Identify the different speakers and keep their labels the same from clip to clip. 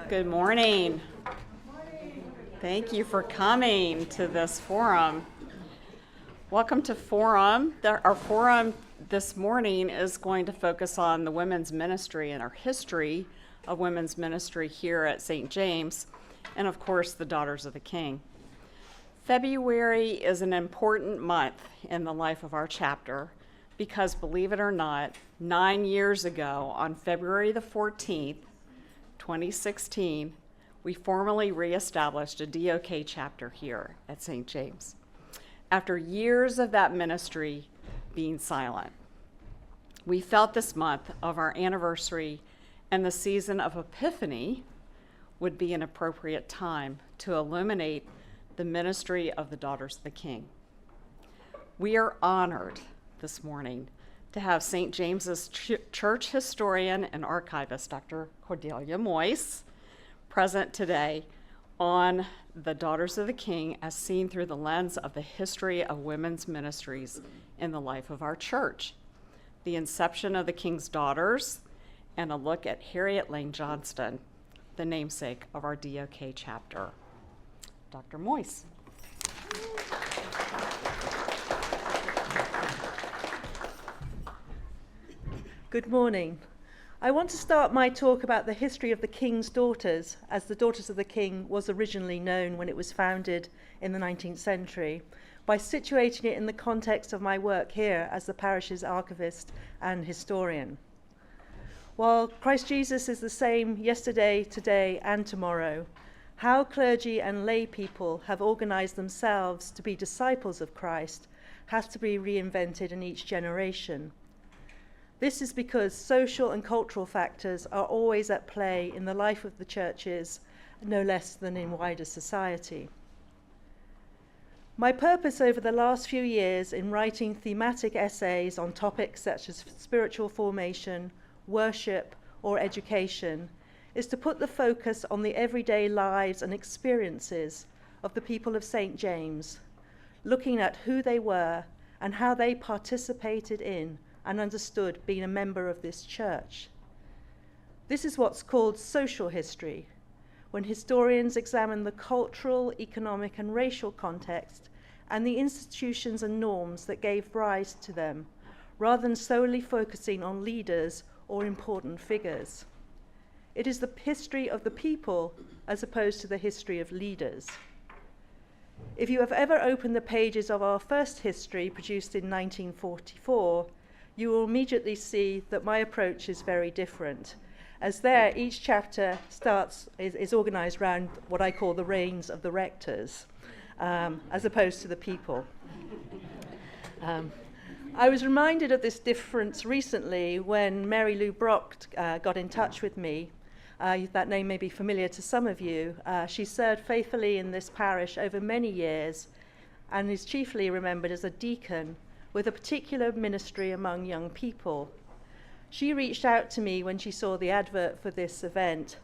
Speaker 1: Good morning. Thank you for coming to this forum. Welcome to Forum. Our forum this morning is going to focus on the women's ministry and our history of women's ministry here at St. James, and of course, the Daughters of the King. February is an important month in the life of our chapter because, believe it or not, 9 years ago, on February the 14th, 2016, we formally reestablished a DOK chapter here at St. James, after years of that ministry being silent. We felt this month of our anniversary and the season of Epiphany would be an appropriate time to illuminate the ministry of the Daughters of the King. We are honored this morning to have St. James's church historian and archivist, Dr. Cordelia Moyse, present today on the Daughters of the King as seen through the lens of the history of women's ministries in the life of our church, the inception of the King's Daughters, and a look at Harriet Lane Johnston, the namesake of our DOK chapter. Dr. Moyse.
Speaker 2: Good morning. I want to start my talk about the history of the King's Daughters, as the Daughters of the King was originally known when it was founded in the 19th century, by situating it in the context of my work here as the parish's archivist and historian. While Christ Jesus is the same yesterday, today, and tomorrow, how clergy and lay people have organized themselves to be disciples of Christ has to be reinvented in each generation. This is because social and cultural factors are always at play in the life of the churches, no less than in wider society. My purpose over the last few years in writing thematic essays on topics such as spiritual formation, worship, or education is to put the focus on the everyday lives and experiences of the people of St. James, looking at who they were and how they participated in and understood being a member of this church. This is what's called social history, when historians examine the cultural, economic, and racial context and the institutions and norms that gave rise to them, rather than solely focusing on leaders or important figures. It is the history of the people as opposed to the history of leaders. If you have ever opened the pages of our first history, produced in 1944, you will immediately see that my approach is very different, as there each chapter is organized around what I call the reigns of the rectors, as opposed to the people. I was reminded of this difference recently when Mary Lou Brock got in touch with me. That name may be familiar to some of you. She served faithfully in this parish over many years and is chiefly remembered as a deacon with a particular ministry among young people. She reached out to me when she saw the advert for this event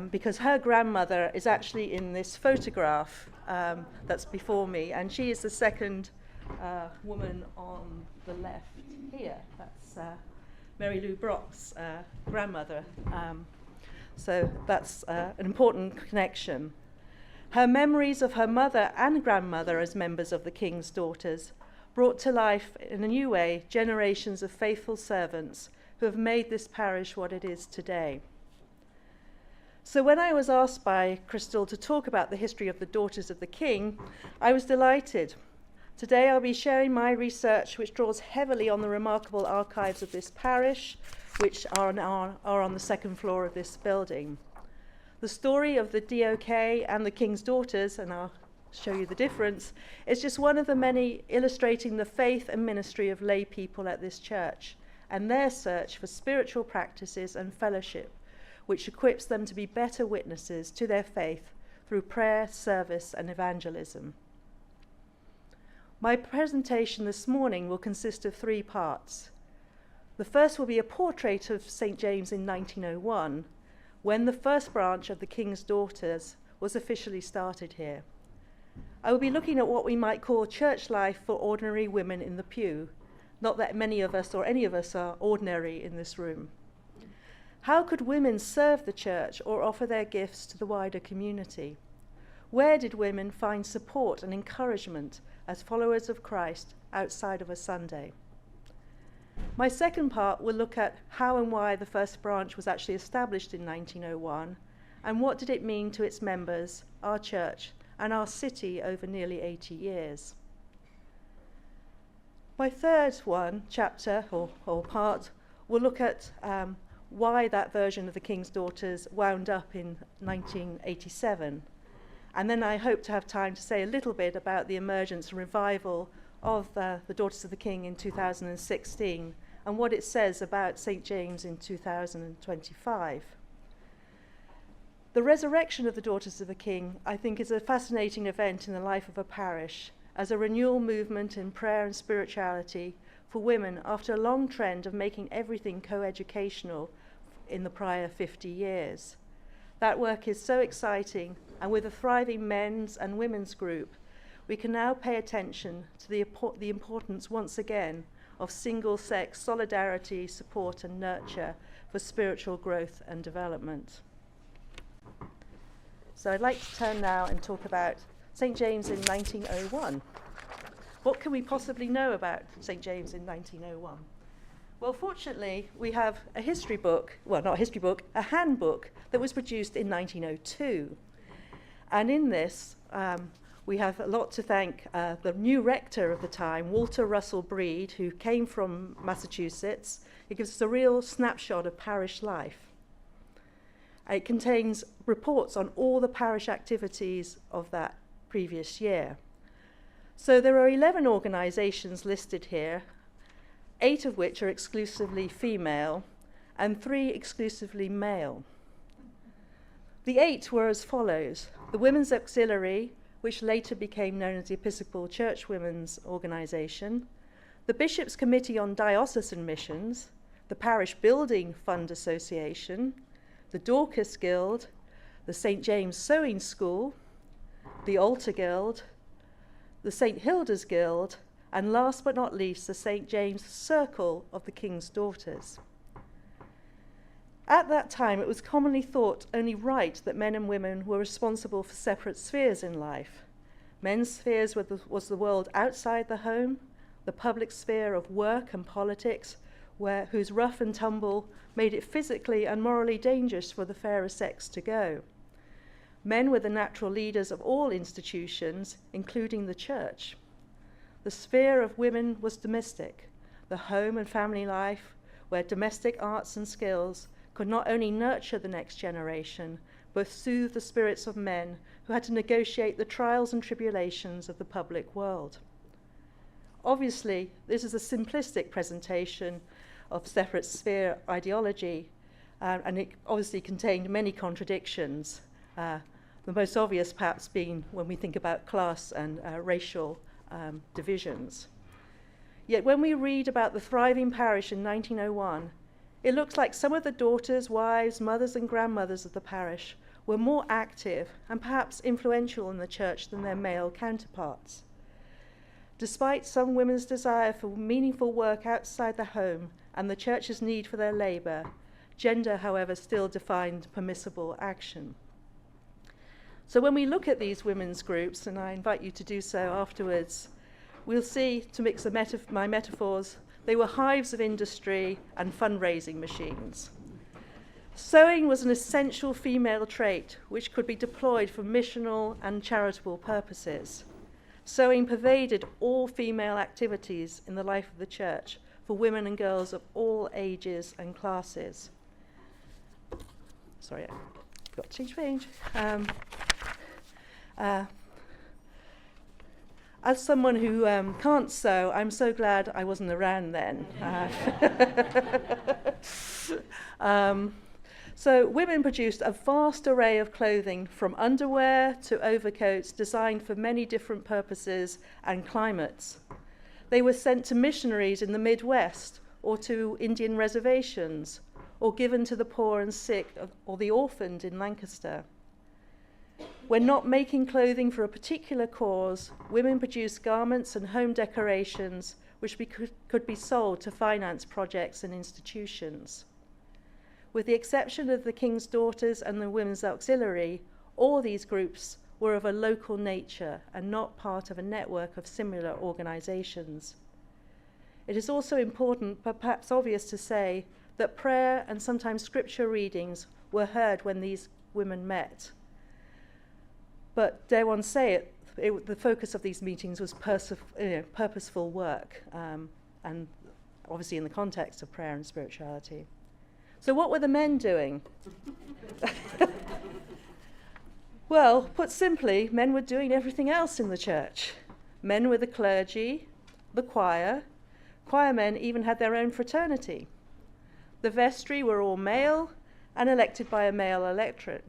Speaker 2: because her grandmother is actually in this photograph that's before me, and she is the second woman on the left here. That's Mary Lou Brock's grandmother. So that's an important connection. Her memories of her mother and grandmother as members of the King's Daughters brought to life in a new way generations of faithful servants who have made this parish what it is today. So when I was asked by Crystal to talk about the history of the Daughters of the King, I was delighted. Today I'll be sharing my research, which draws heavily on the remarkable archives of this parish, which are on the second floor of this building. The story of the DOK and the King's Daughters, and I'll show you the difference, is just one of the many illustrating the faith and ministry of lay people at this church and their search for spiritual practices and fellowship, which equips them to be better witnesses to their faith through prayer, service, and evangelism. My presentation this morning will consist of 3 parts. The first will be a portrait of St. James in 1901, when the first branch of the King's Daughters was officially started here. I will be looking at what we might call church life for ordinary women in the pew. Not that many of us or any of us are ordinary in this room. How could women serve the church or offer their gifts to the wider community? Where did women find support and encouragement as followers of Christ outside of a Sunday? My second part will look at how and why the first branch was actually established in 1901, and what did it mean to its members, our church, and our city over nearly 80 years. My third chapter or part will look at why that version of the King's Daughters wound up in 1987. And then I hope to have time to say a little bit about the emergence and revival of the Daughters of the King in 2016 and what it says about St. James in 2025. The resurrection of the Daughters of the King, I think, is a fascinating event in the life of a parish as a renewal movement in prayer and spirituality for women after a long trend of making everything co-educational in the prior 50 years. That work is so exciting, and with a thriving men's and women's group, we can now pay attention to the importance once again of single-sex solidarity, support and nurture for spiritual growth and development. So I'd like to turn now and talk about St. James in 1901. What can we possibly know about St. James in 1901? Well, fortunately, we have a history book, well, not a history book, a handbook that was produced in 1902. And in this, we have a lot to thank the new rector of the time, Walter Russell Breed, who came from Massachusetts. It gives us a real snapshot of parish life. It contains reports on all the parish activities of that previous year. So there are 11 organisations listed here, 8 of which are exclusively female and 3 exclusively male. The 8 were as follows: the Women's Auxiliary, which later became known as the Episcopal Church Women's Organisation, the Bishops' Committee on Diocesan Missions, the Parish Building Fund Association, the Dorcas Guild, the St. James Sewing School, the Altar Guild, the St. Hilda's Guild, and last but not least, the St. James Circle of the King's Daughters. At that time, it was commonly thought only right that men and women were responsible for separate spheres in life. Men's spheres was the world outside the home, the public sphere of work and politics, whose rough and tumble made it physically and morally dangerous for the fairer sex to go. Men were the natural leaders of all institutions, including the church. The sphere of women was domestic, the home and family life, where domestic arts and skills could not only nurture the next generation, but soothe the spirits of men who had to negotiate the trials and tribulations of the public world. Obviously, this is a simplistic presentation of separate sphere ideology, and it obviously contained many contradictions, the most obvious perhaps being when we think about class and racial divisions. Yet when we read about the thriving parish in 1901, it looks like some of the daughters, wives, mothers and grandmothers of the parish were more active and perhaps influential in the church than their male counterparts. Despite some women's desire for meaningful work outside the home and the church's need for their labour, gender, however, still defined permissible action. So when we look at these women's groups, and I invite you to do so afterwards, we'll see, to mix my metaphors, they were hives of industry and fundraising machines. Sewing was an essential female trait which could be deployed for missional and charitable purposes. Sewing pervaded all female activities in the life of the church for women and girls of all ages and classes. Sorry, I've got to change page. As someone who can't sew, I'm so glad I wasn't around then. So women produced a vast array of clothing, from underwear to overcoats, designed for many different purposes and climates. They were sent to missionaries in the Midwest or to Indian reservations, or given to the poor and sick or the orphaned in Lancaster. When not making clothing for a particular cause, women produced garments and home decorations which could be sold to finance projects and institutions. With the exception of the King's Daughters and the Women's Auxiliary, all these groups were of a local nature and not part of a network of similar organisations. It is also important, but perhaps obvious to say, that prayer and sometimes scripture readings were heard when these women met. But dare one say it, the focus of these meetings was purposeful work, and obviously in the context of prayer and spirituality. So what were the men doing? Well, put simply, men were doing everything else in the church. Men were the clergy, the choir. Choirmen even had their own fraternity. The vestry were all male and elected by a male electorate.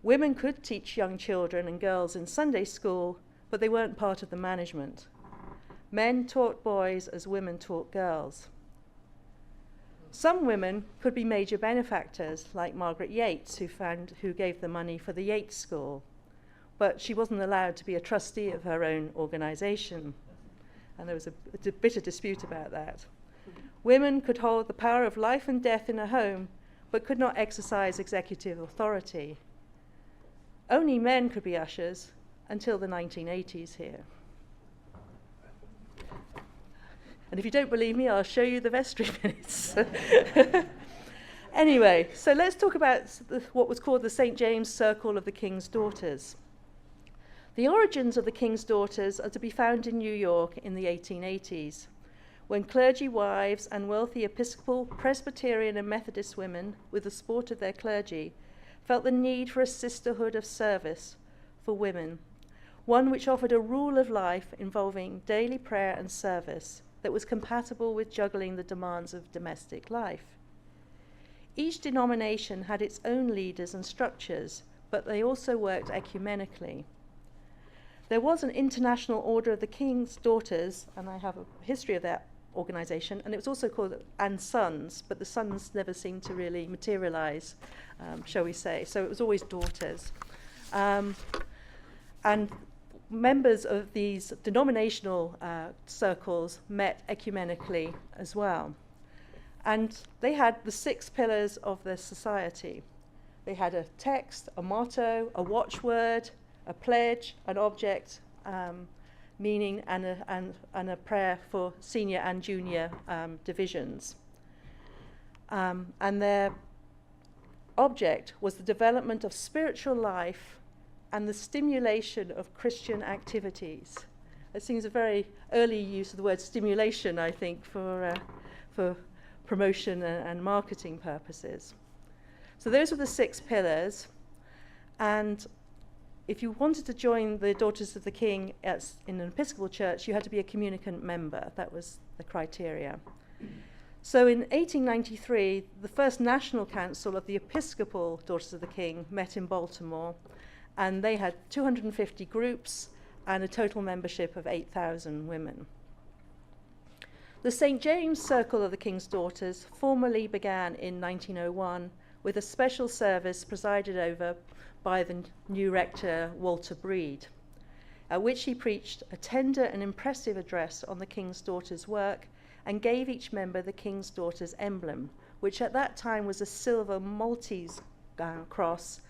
Speaker 2: Women could teach young children and girls in Sunday school, but they weren't part of the management. Men taught boys as women taught girls. Some women could be major benefactors, like Margaret Yates, who gave the money for the Yates School, but she wasn't allowed to be a trustee of her own organisation, and there was a bitter dispute about that. Women could hold the power of life and death in a home, but could not exercise executive authority. Only men could be ushers until the 1980s here. And if you don't believe me, I'll show you the vestry minutes. Anyway, so let's talk about what was called the St. James Circle of the King's Daughters. The origins of the King's Daughters are to be found in New York in the 1880s, when clergy wives and wealthy Episcopal, Presbyterian and Methodist women, with the support of their clergy, felt the need for a sisterhood of service for women, one which offered a rule of life involving daily prayer and service that was compatible with juggling the demands of domestic life. Each denomination had its own leaders and structures, but they also worked ecumenically. There was an International Order of the King's Daughters, and I have a history of that organisation, and it was also called and Sons, but the sons never seemed to really materialise, shall we say, so it was always daughters. And members of these denominational circles met ecumenically as well. And they had the 6 pillars of their society. They had a text, a motto, a watchword, a pledge, an object, meaning, and a prayer for senior and junior divisions. And their object was the development of spiritual life and the stimulation of Christian activities. It seems a very early use of the word stimulation, I think, for promotion and marketing purposes. So those were the 6 pillars, and if you wanted to join the Daughters of the King in an Episcopal church, you had to be a communicant member. That was the criteria. So in 1893, the first National Council of the Episcopal Daughters of the King met in Baltimore, and they had 250 groups and a total membership of 8,000 women. The St. James Circle of the King's Daughters formally began in 1901 with a special service presided over by the new rector, Walter Breed, at which he preached a tender and impressive address on the King's Daughters' work and gave each member the King's Daughters emblem, which at that time was a silver Maltese cross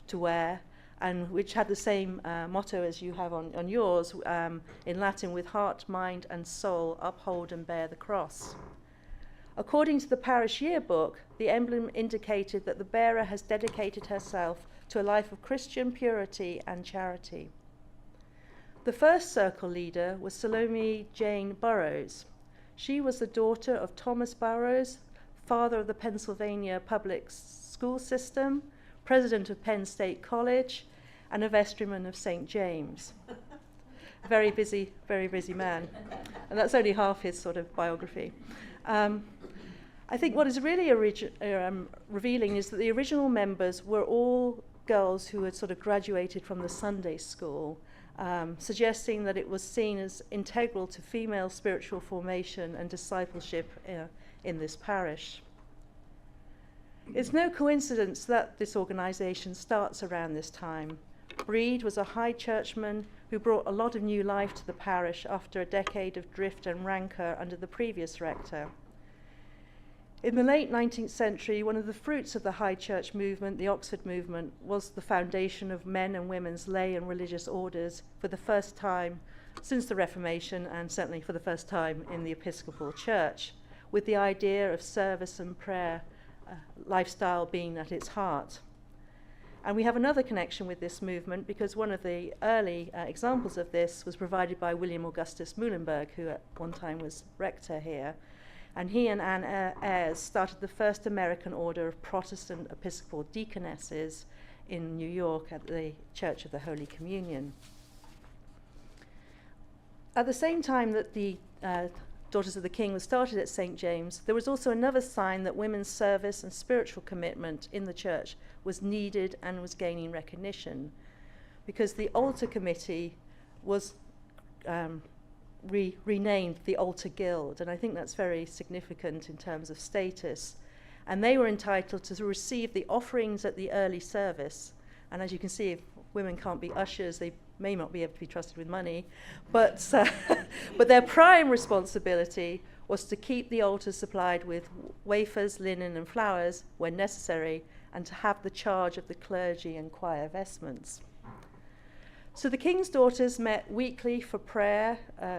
Speaker 2: to wear, and which had the same motto as you have on yours, in Latin, with heart, mind and soul, uphold and bear the cross. According to the parish yearbook, the emblem indicated that the bearer has dedicated herself to a life of Christian purity and charity. The first circle leader was Salome Jane Burroughs. She was the daughter of Thomas Burroughs, father of the Pennsylvania public school system, president of Penn State College, and a vestryman of St. James. Very busy man. And that's only half his sort of biography. I think what is really revealing is that the original members were all girls who had sort of graduated from the Sunday school, suggesting that it was seen as integral to female spiritual formation and discipleship in this parish. It's no coincidence that this organisation starts around this time. Breed was a high churchman who brought a lot of new life to the parish after a decade of drift and rancour under the previous rector. In the late 19th century, one of the fruits of the High Church movement, the Oxford movement, was the foundation of men and women's lay and religious orders for the first time since the Reformation, and certainly for the first time in the Episcopal Church, with the idea of service and prayer lifestyle being at its heart. And we have another connection with this movement because one of the early examples of this was provided by William Augustus Muhlenberg, who at one time was rector here. And he and Anne Ayres started the first American order of Protestant Episcopal deaconesses in New York at the Church of the Holy Communion. At the same time that the Daughters of the King was started at St. James, there was also another sign that women's service and spiritual commitment in the church was needed and was gaining recognition, because the altar committee was renamed the Altar Guild, and I think that's very significant in terms of status. And they were entitled to receive the offerings at the early service. And as you can see, if women can't be ushers, they may not be able to be trusted with money, but their prime responsibility was to keep the altar supplied with wafers, linen, and flowers when necessary, and to have the charge of the clergy and choir vestments. So the King's Daughters met weekly for prayer,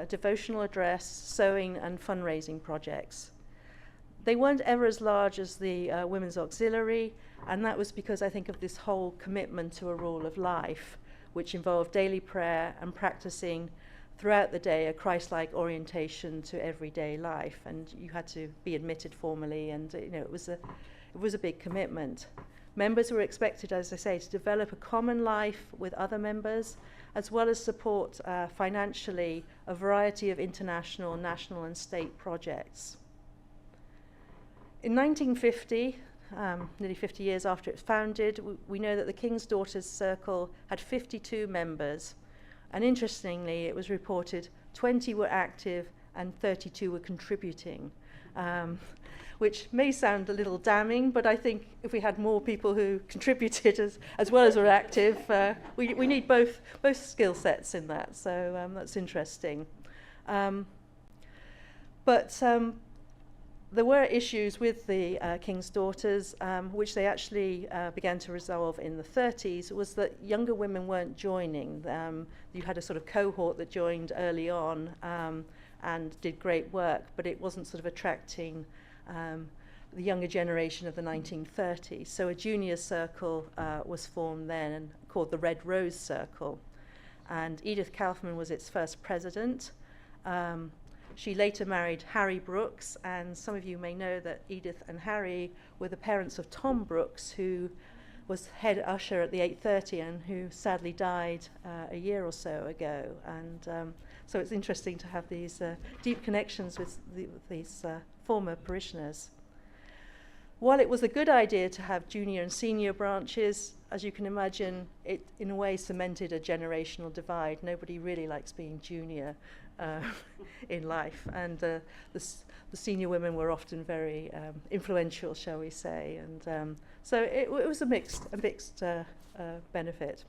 Speaker 2: devotional address, sewing, and fundraising projects. They weren't ever as large as the Women's Auxiliary, and that was because I think of this whole commitment to a rule of life, which involved daily prayer and practicing throughout the day a Christ-like orientation to everyday life. And you had to be admitted formally, and it was a big commitment. Members were expected, as I say, to develop a common life with other members, as well as support financially a variety of international, national, and state projects. In 1950, nearly 50 years after it was founded, we know that the King's Daughters Circle had 52 members, and interestingly, it was reported 20 were active and 32 were contributing, which may sound a little damning, but I think if we had more people who contributed as well as were active, we need both skill sets in that, so that's interesting. There were issues with the King's Daughters, which they actually began to resolve in the 30s, was that younger women weren't joining. You had a sort of cohort that joined early on and did great work, but it wasn't sort of attracting the younger generation of the 1930s. So a junior circle was formed then called the Red Rose Circle. And Edith Kaufman was its first president. She later married Harry Brooks, and some of you may know that Edith and Harry were the parents of Tom Brooks, who was head usher at the 8:30 and who sadly died a year or so ago. And so it's interesting to have these deep connections with these former parishioners. While it was a good idea to have junior and senior branches, as you can imagine, it in a way cemented a generational divide. Nobody really likes being junior in life, and the senior women were often very influential, shall we say, and so it was a mixed benefit.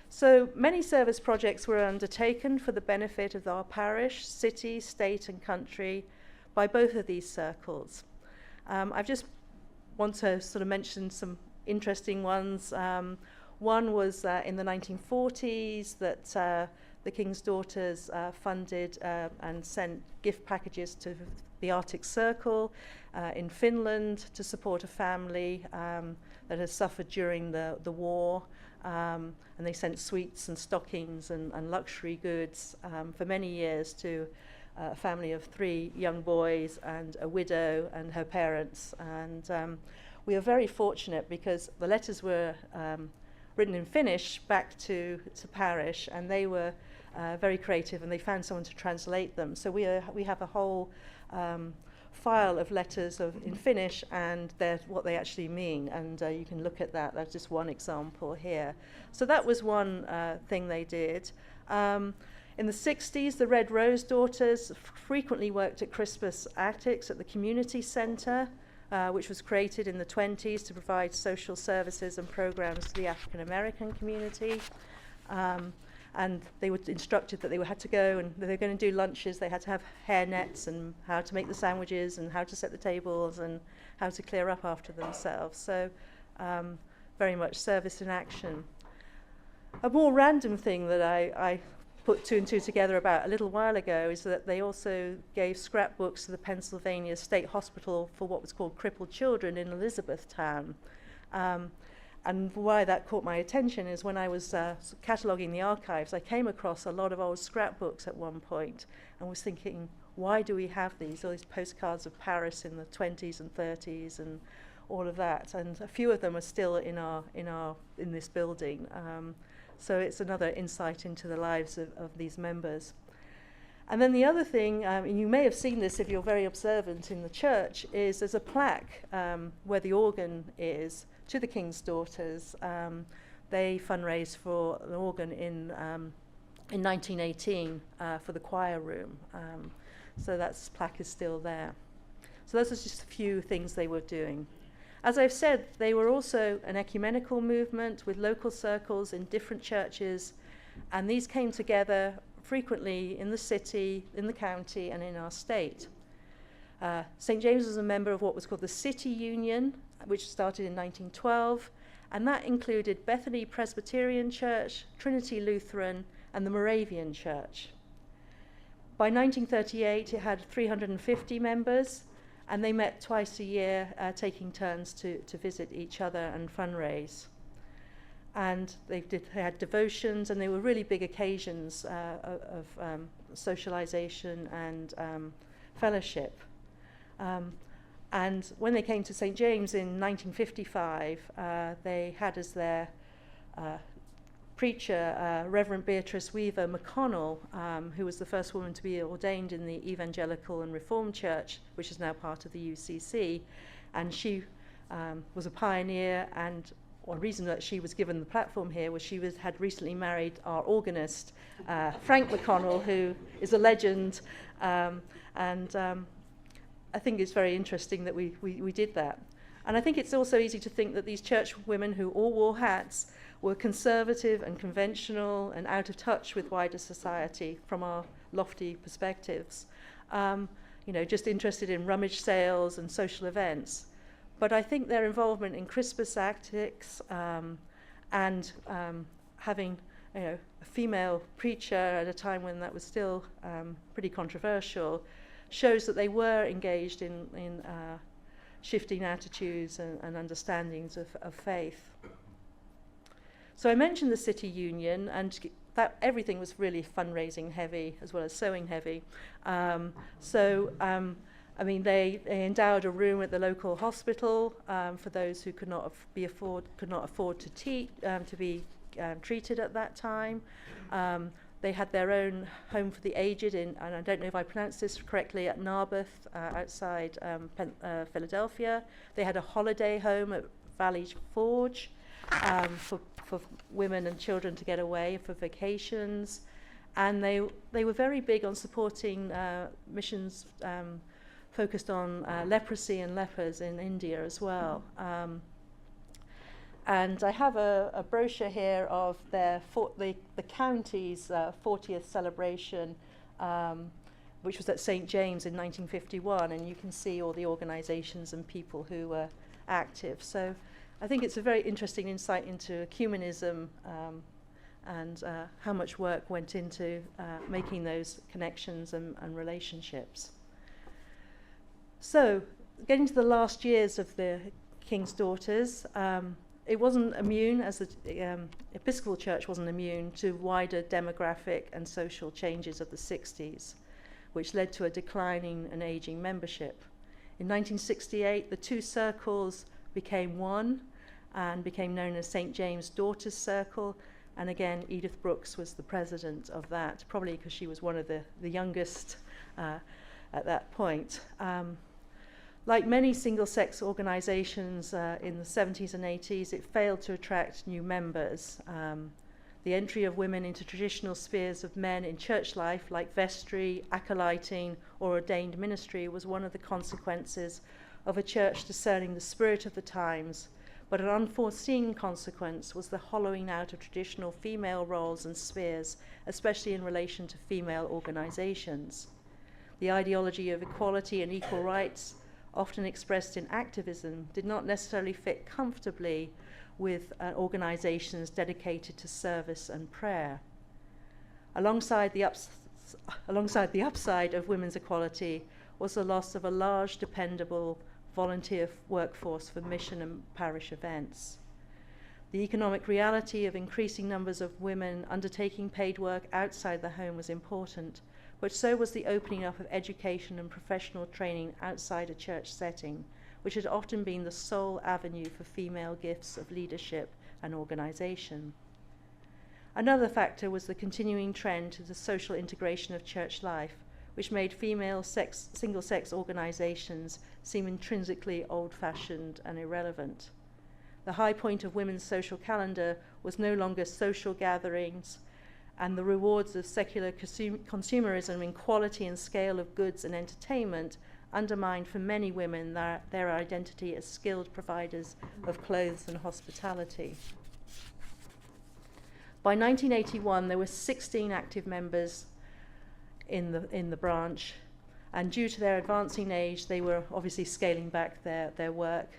Speaker 2: So many service projects were undertaken for the benefit of our parish, city, state, and country by both of these circles. I just want to sort of mention some interesting ones. One was in the 1940s that the King's Daughters funded and sent gift packages to the Arctic Circle in Finland to support a family that had suffered during the war. And they sent sweets and stockings and luxury goods for many years to a family of 3 young boys and a widow and her parents. And we are very fortunate because the letters were written in Finnish back to parish, and they were very creative, and they found someone to translate them. So we have a whole file of letters in Finnish and what they actually mean, and you can look at that. That's just one example here. So that was one thing they did. In the 60s, the Red Rose Daughters frequently worked at Crispus Attucks at the community centre, which was created in the 20s to provide social services and programs to the African American community. and they were instructed that they had to go and they were going to do lunches. They had to have hair nets and how to make the sandwiches and how to set the tables and how to clear up after themselves. So very much service in action. A more random thing that I put two and two together about a little while ago is that they also gave scrapbooks to the Pennsylvania State Hospital for what was called crippled children in Elizabethtown. And why that caught my attention is when I was cataloguing the archives, I came across a lot of old scrapbooks at one point and was thinking, why do we have these? All these postcards of Paris in the 20s and 30s and all of that. And a few of them are still in this building. So it's another insight into the lives of these members. And then the other thing, and you may have seen this if you're very observant in the church, is there's a plaque where the organ is to the King's Daughters. They fundraised for an organ in 1918 for the choir room. So that plaque is still there. So those are just a few things they were doing. As I've said, they were also an ecumenical movement with local circles in different churches, and these came together frequently in the city, in the county, and in our state. St. James was a member of what was called the City Union, which started in 1912, and that included Bethany Presbyterian Church, Trinity Lutheran, and the Moravian Church. By 1938, it had 350 members, and they met twice a year, taking turns to visit each other and fundraise. And they had devotions, and they were really big occasions of socialization and fellowship. And when they came to St. James in 1955, they had as their preacher Reverend Beatrice Weaver McConnell, who was the first woman to be ordained in the Evangelical and Reformed Church, which is now part of the UCC. And she was a pioneer, and one reason that she was given the platform here was she had recently married our organist, Frank McConnell, who is a legend. I think it's very interesting that we did that. And I think it's also easy to think that these church women who all wore hats were conservative and conventional and out of touch with wider society from our lofty perspectives. Just interested in rummage sales and social events. But I think their involvement in Crispus Attucks and having a female preacher at a time when that was still pretty controversial shows that they were engaged in shifting attitudes and understandings of faith. So I mentioned the City Union, and that everything was really fundraising heavy as well as sewing heavy. They endowed a room at the local hospital for those who could not afford to be treated at that time. They had their own home for the aged and I don't know if I pronounced this correctly, at Narberth, outside Philadelphia. They had a holiday home at Valley Forge for women and children to get away for vacations. And they were very big on supporting missions focused on leprosy and lepers in India as well. And I have a brochure here of the county's 40th celebration, which was at St. James in 1951, and you can see all the organizations and people who were active. So I think it's a very interesting insight into ecumenism and how much work went into making those connections and relationships. So getting to the last years of the King's Daughters, it wasn't immune, as the Episcopal Church wasn't immune to wider demographic and social changes of the 60s, which led to a declining and aging membership. In 1968, the two circles became one and became known as St. James Daughters Circle, and again, Edith Brooks was the president of that, probably because she was one of the youngest at that point. Like many single-sex organizations in the 70s and 80s, it failed to attract new members. The entry of women into traditional spheres of men in church life, like vestry, acolyting, or ordained ministry, was one of the consequences of a church discerning the spirit of the times, but an unforeseen consequence was the hollowing out of traditional female roles and spheres, especially in relation to female organizations. The ideology of equality and equal rights, often expressed in activism, did not necessarily fit comfortably with organizations dedicated to service and prayer. Alongside the upside of women's equality was the loss of a large, dependable volunteer workforce for mission and parish events. The economic reality of increasing numbers of women undertaking paid work outside the home was important, but so was the opening up of education and professional training outside a church setting, which had often been the sole avenue for female gifts of leadership and organization. Another factor was the continuing trend to the social integration of church life, which made female single-sex organizations seem intrinsically old-fashioned and irrelevant. The high point of women's social calendar was no longer social gatherings, and the rewards of secular consumerism in quality and scale of goods and entertainment undermined for many women their identity as skilled providers of clothes and hospitality. By 1981, there were 16 active members in the branch, and due to their advancing age, they were obviously scaling back their work.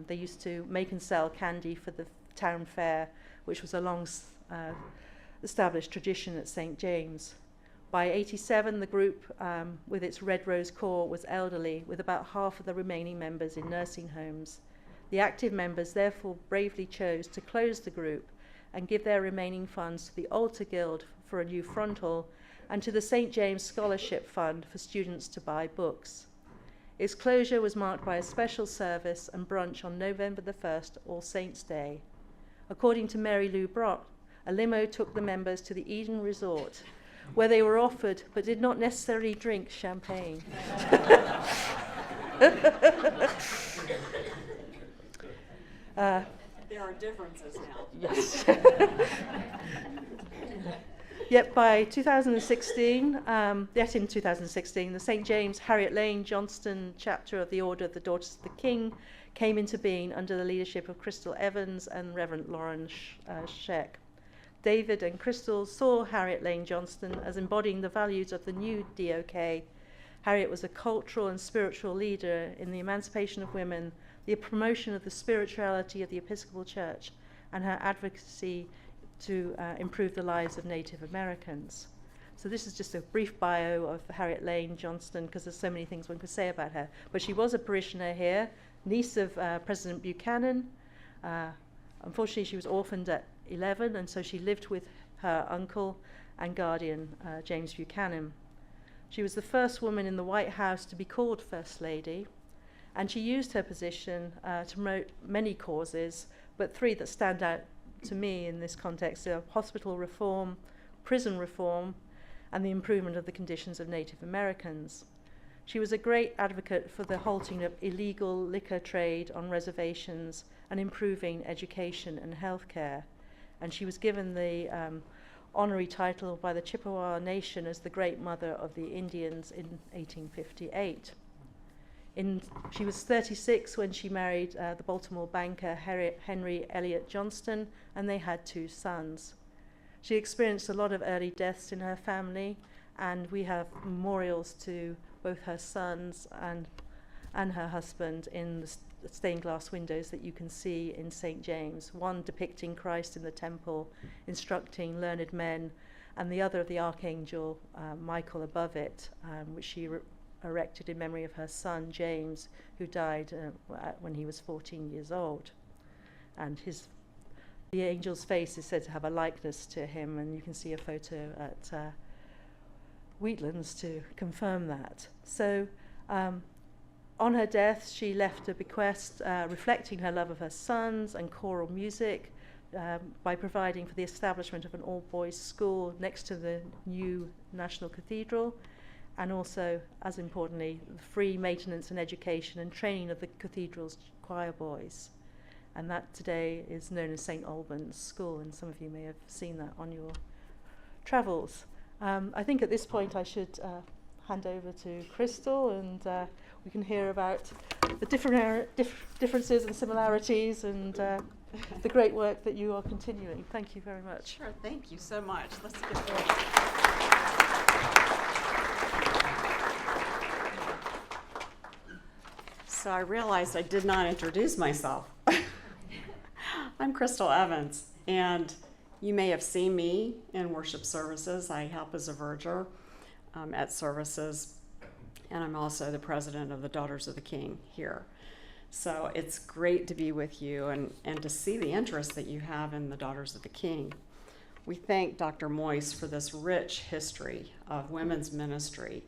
Speaker 2: They used to make and sell candy for the town fair, which was a long established tradition at St. James. By 87, the group, with its Red Rose Corps, was elderly, with about half of the remaining members in nursing homes. The active members therefore bravely chose to close the group and give their remaining funds to the Altar Guild for a new frontal and to the St. James Scholarship Fund for students to buy books. Its closure was marked by a special service and brunch on November the 1st, All Saints' Day. According to Mary Lou Brock, a limo took the members to the Eden Resort, where they were offered but did not necessarily drink champagne.
Speaker 1: There are differences now.
Speaker 2: Yes. Yet by 2016, the St. James Harriet Lane Johnston chapter of the Order of the Daughters of the King came into being under the leadership of Crystal Evans and Reverend Lauren Scheck. David and Crystal saw Harriet Lane Johnston as embodying the values of the new DOK. Harriet was a cultural and spiritual leader in the emancipation of women, the promotion of the spirituality of the Episcopal Church, and her advocacy to improve the lives of Native Americans. So this is just a brief bio of Harriet Lane Johnston, because there's so many things one could say about her. But she was a parishioner here, niece of President Buchanan. Unfortunately, she was orphaned at 11, and so she lived with her uncle and guardian, James Buchanan. She was the first woman in the White House to be called First Lady, and she used her position to promote many causes, but three that stand out to me in this context are hospital reform, prison reform, and the improvement of the conditions of Native Americans. She was a great advocate for the halting of illegal liquor trade on reservations and improving education and healthcare. And she was given the honorary title by the Chippewa Nation as the Great Mother of the Indians in 1858. She was 36 when she married the Baltimore banker Henry Elliott Johnston, and they had 2 sons. She experienced a lot of early deaths in her family, and we have memorials to both her sons and her husband in the stained glass windows that you can see in St. James, one depicting Christ in the temple, instructing learned men, and the other of the Archangel Michael above it, which she erected in memory of her son James, who died when he was 14 years old. And the angel's face is said to have a likeness to him, and you can see a photo at Wheatlands to confirm that. So on her death, she left a bequest reflecting her love of her sons and choral music by providing for the establishment of an all-boys school next to the new National Cathedral, and also, as importantly, the free maintenance and education and training of the cathedral's choir boys. And that today is known as St. Albans School, and some of you may have seen that on your travels. I think at this point I should hand over to Crystal, and we can hear about the differences and similarities and the great work that you are continuing. Thank you very much.
Speaker 1: Sure, thank you so much. Let's get going. So I realized I did not introduce myself. I'm Crystal Evans, and you may have seen me in worship services. I help as a verger at services, and I'm also the president of the Daughters of the King here. So it's great to be with you and to see the interest that you have in the Daughters of the King. We thank Dr. Moyse for this rich history of women's ministry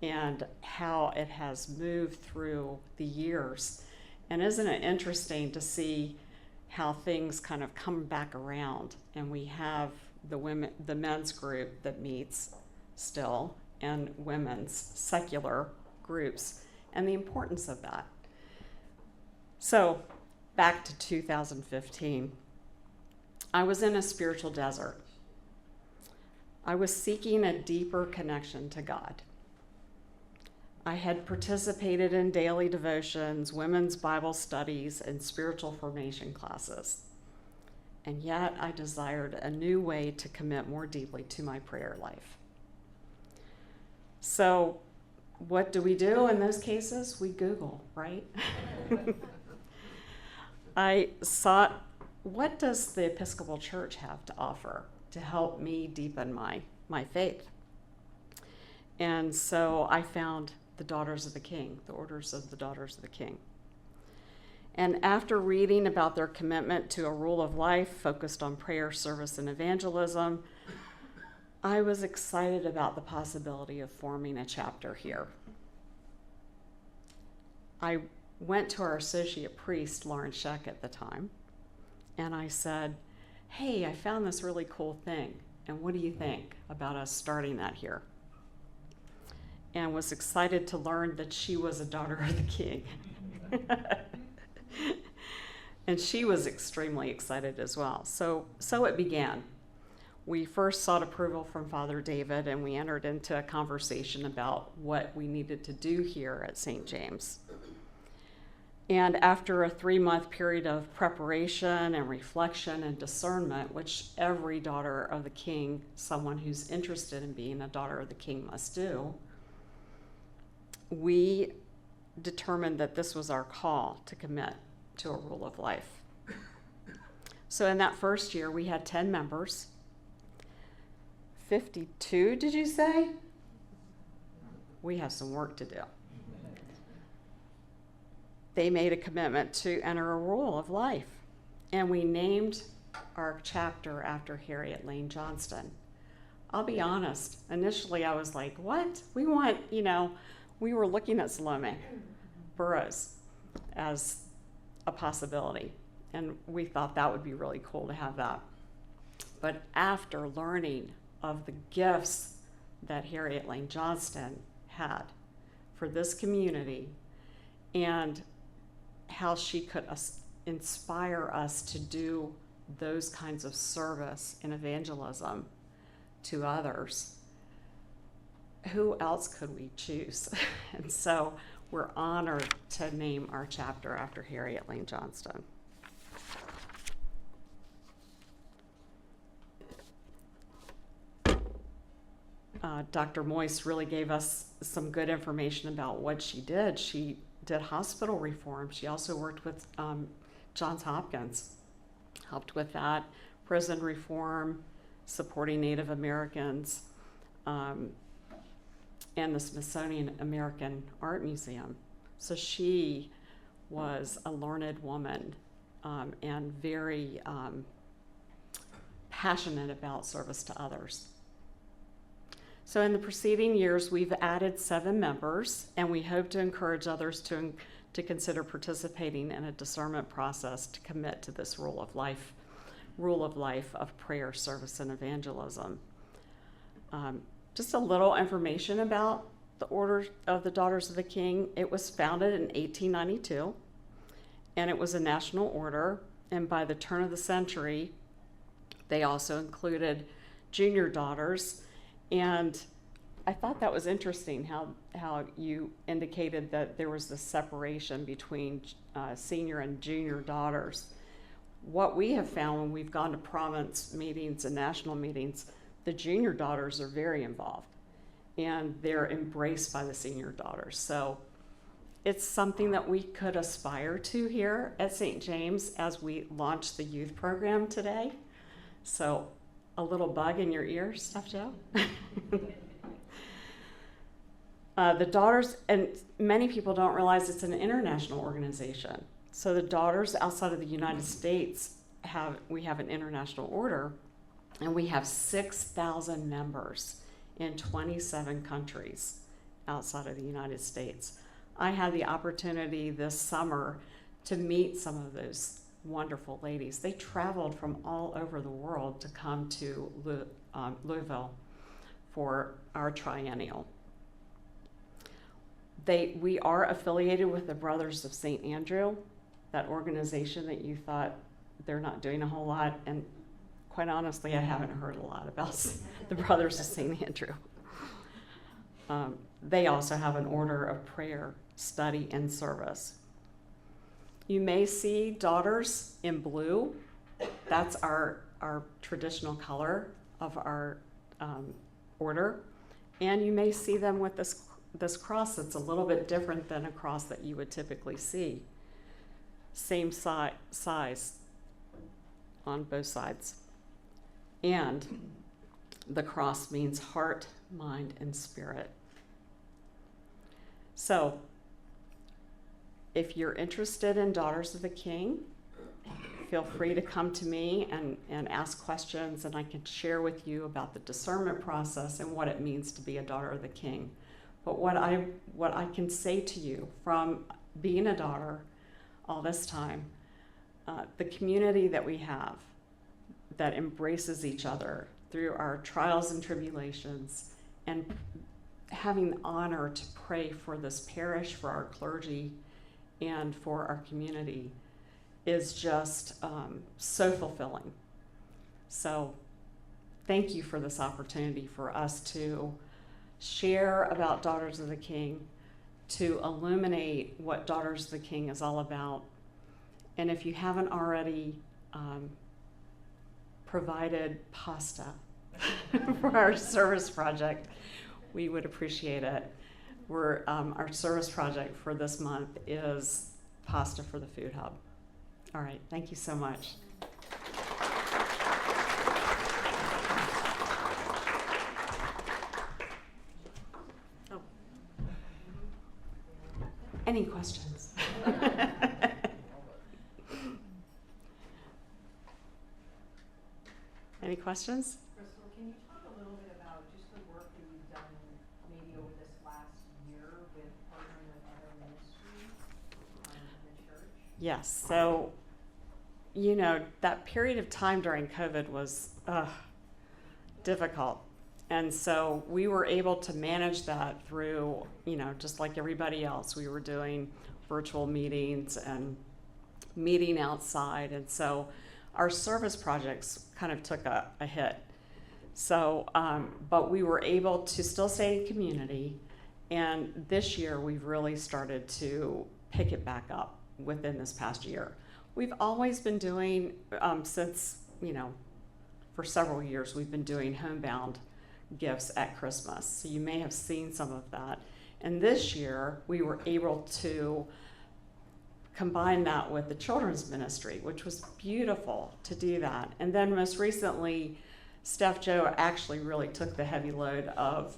Speaker 1: and how it has moved through the years. And isn't it interesting to see how things kind of come back around, and we have the men's group that meets still, and women's secular groups, and the importance of that. So back to 2015, I was in a spiritual desert. I was seeking a deeper connection to God. I had participated in daily devotions, women's Bible studies, and spiritual formation classes. And yet I desired a new way to commit more deeply to my prayer life. So what do we do in those cases? We Google, right? I sought, what does the Episcopal Church have to offer to help me deepen my faith? And so I found the Daughters of the King, the Orders of the Daughters of the King. And after reading about their commitment to a rule of life focused on prayer, service, and evangelism, I was excited about the possibility of forming a chapter here. I went to our associate priest, Lauren Scheck, at the time, and I said, hey, I found this really cool thing, and what do you think about us starting that here? And was excited to learn that she was a Daughter of the King. And she was extremely excited as well. So it began. We first sought approval from Father David, and we entered into a conversation about what we needed to do here at St. James. And after a 3-month period of preparation and reflection and discernment, which every Daughter of the King, someone who's interested in being a Daughter of the King, must do, we determined that this was our call to commit to a rule of life. So in that first year, we had 10 members. 52, did you say? We have some work to do. They made a commitment to enter a rule of life. And we named our chapter after Harriet Lane Johnston. I'll be honest, initially I was like, what? We want, we were looking at Salome Burroughs as a possibility, and we thought that would be really cool to have that. But after learning of the gifts that Harriet Lane Johnston had for this community and how she could inspire us to do those kinds of service and evangelism to others, who else could we choose? And so we're honored to name our chapter after Harriet Lane Johnston. Dr. Moyse really gave us some good information about what she did. She did hospital reform. She also worked with Johns Hopkins, helped with that, prison reform, supporting Native Americans, and the Smithsonian American Art Museum. So she was a learned woman and very passionate about service to others. So in the preceding years, we've added 7 members, and we hope to encourage others to consider participating in a discernment process to commit to this rule of life of prayer, service, and evangelism. Just a little information about the Order of the Daughters of the King. It was founded in 1892, and it was a national order, and by the turn of the century, they also included junior daughters, and I thought that was interesting how you indicated that there was this separation between senior and junior daughters. What we have found when we've gone to province meetings and national meetings, the junior daughters are very involved and they're embraced by the senior daughters. So it's something that we could aspire to here at St. James as we launch the youth program today. So a little bug in your ear, Stuff Joe? The daughters, and many people don't realize it's an international organization. So the daughters outside of the United States we have an international order, and we have 6,000 members in 27 countries outside of the United States. I had the opportunity this summer to meet some of those wonderful ladies. They traveled from all over the world to come to Louisville for our triennial. We are affiliated with the Brothers of St. Andrew, that organization that you thought they're not doing a whole lot, and quite honestly, I haven't heard a lot about the Brothers of St. Andrew. They also have an order of prayer, study, and service. You may see daughters in blue. That's our traditional color of our order. And you may see them with this cross that's a little bit different than a cross that you would typically see. Same size on both sides. And the cross means heart, mind, and spirit. So, if you're interested in Daughters of the King, feel free to come to me and ask questions, and I can share with you about the discernment process and what it means to be a daughter of the King. But what I can say to you from being a daughter all this time, the community that we have that embraces each other through our trials and tribulations, and having the honor to pray for this parish, for our clergy, and for our community is just so fulfilling. So thank you for this opportunity for us to share about Daughters of the King, to illuminate what Daughters of the King is all about. And if you haven't already provided pasta for our service project, we would appreciate it. Our service project for this month is pasta for the Food Hub. All right, thank you so much. Oh. Any questions? Any questions?
Speaker 3: Crystal, can you talk a little bit about just the work that you've done maybe over this last year with partnering with other ministries in the church?
Speaker 1: Yes, so, that period of time during COVID was difficult. And so we were able to manage that through, just like everybody else, we were doing virtual meetings and meeting outside. And so our service projects kind of took a hit. So, but we were able to still stay in community. And this year we've really started to pick it back up within this past year. We've always been doing, since, for several years, we've been doing homebound gifts at Christmas. So you may have seen some of that. And this year we were able to combine that with the children's ministry, which was beautiful to do that. And then most recently, Steph Joe actually really took the heavy load of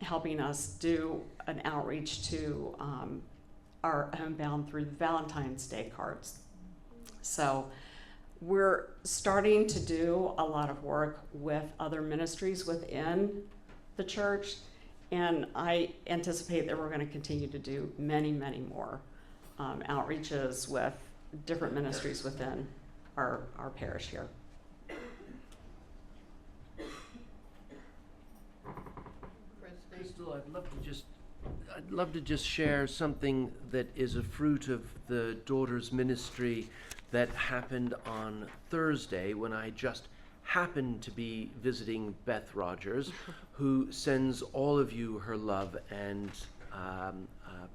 Speaker 1: helping us do an outreach to our homebound through the Valentine's Day cards. So we're starting to do a lot of work with other ministries within the church, and I anticipate that we're going to continue to do many, many more outreaches with different ministries within our parish here.
Speaker 4: Crystal, I'd love to just share something that is a fruit of the Daughters Ministry that happened on Thursday when I just happen to be visiting Beth Rogers, who sends all of you her love and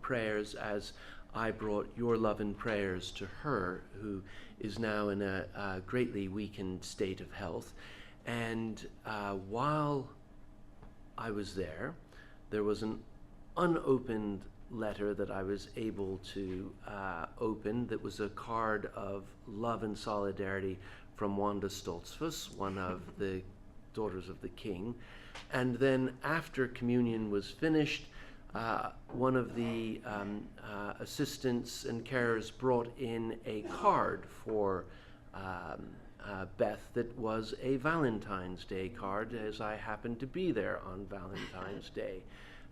Speaker 4: prayers, as I brought your love and prayers to her, who is now in a greatly weakened state of health. And while I was there was an unopened letter that I was able to open that was a card of love and solidarity from Wanda Stoltzfus, one of the daughters of the king. And then after communion was finished, one of the assistants and carers brought in a card for Beth that was a Valentine's Day card, as I happened to be there on Valentine's Day.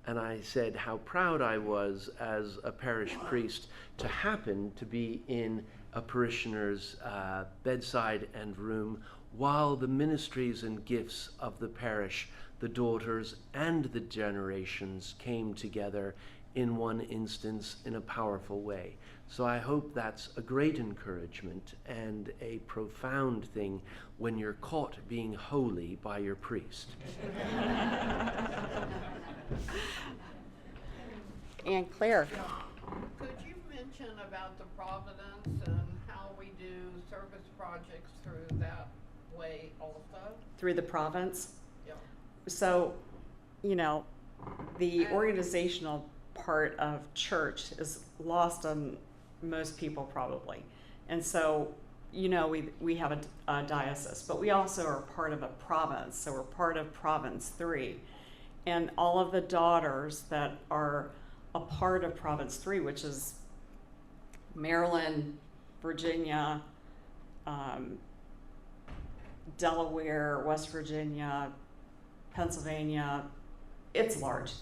Speaker 4: And I said how proud I was as a parish priest to happen to be in a parishioner's bedside and room while the ministries and gifts of the parish, the daughters and the generations, came together in one instance in a powerful way. So I hope that's a great encouragement and a profound thing when you're caught being holy by your priest.
Speaker 1: And Claire.
Speaker 5: Could you mention about the Providence and how we do service projects through that way also?
Speaker 1: Through the province.
Speaker 5: Yeah.
Speaker 1: So, you know, the organizational part of church is lost on most people probably. And so, you know, we have a diocese, but we also are part of a province. So we're part of Province 3. And all of the daughters that are a part of Province 3, which is Maryland, Virginia, Delaware, West Virginia, Pennsylvania, it's large.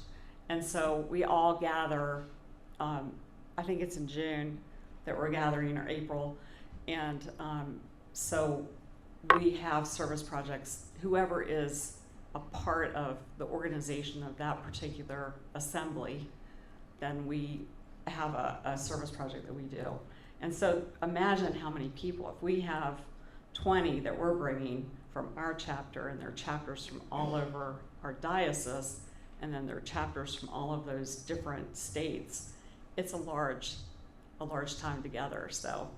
Speaker 1: And so we all gather, I think it's in June that we're gathering, or April. And so we have service projects. Whoever is a part of the organization of that particular assembly, then we have a service project that we do. And so imagine how many people, if we have 20 that we're bringing from our chapter, and there are chapters from all over our diocese, and then there are chapters from all of those different states, it's a large time together. So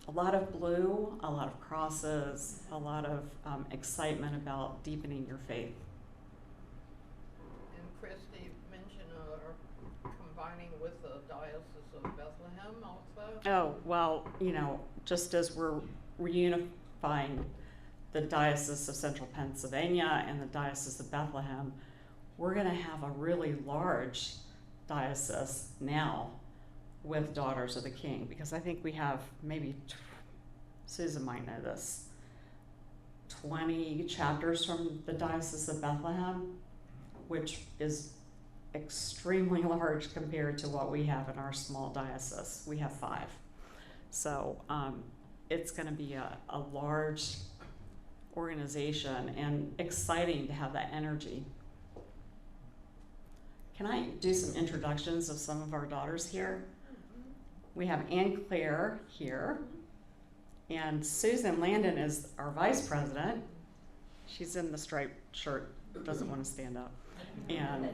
Speaker 1: a lot of blue, a lot of crosses, a lot of excitement about deepening your faith.
Speaker 5: And Christy mentioned combining with the Diocese of Bethlehem also?
Speaker 1: Oh, well, you know, just as we're reunifying the Diocese of Central Pennsylvania and the Diocese of Bethlehem, we're going to have a really large diocese now with Daughters of the King, because I think we have maybe, Susan might know this, 20 chapters from the Diocese of Bethlehem, which is extremely large compared to what we have in our small diocese. We have 5. So it's going to be a large organization and exciting to have that energy. Can I do some introductions of some of our daughters here? We have Anne Claire here, and Susan Landon is our vice president. She's in the striped shirt, doesn't want to stand up. And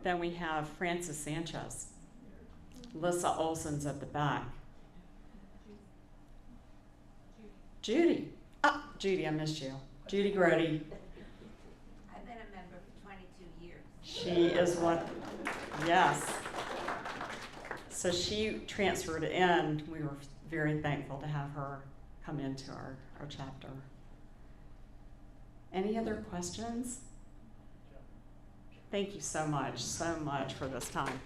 Speaker 1: then we have Francis Sanchez. Lissa Olson's at the back. Judy. Ah, Judy, I missed you. Judy Grody.
Speaker 6: I've been a member for 22 years.
Speaker 1: She is what, yes. So she transferred in. We were very thankful to have her come into our chapter. Any other questions? Thank you so much for this time.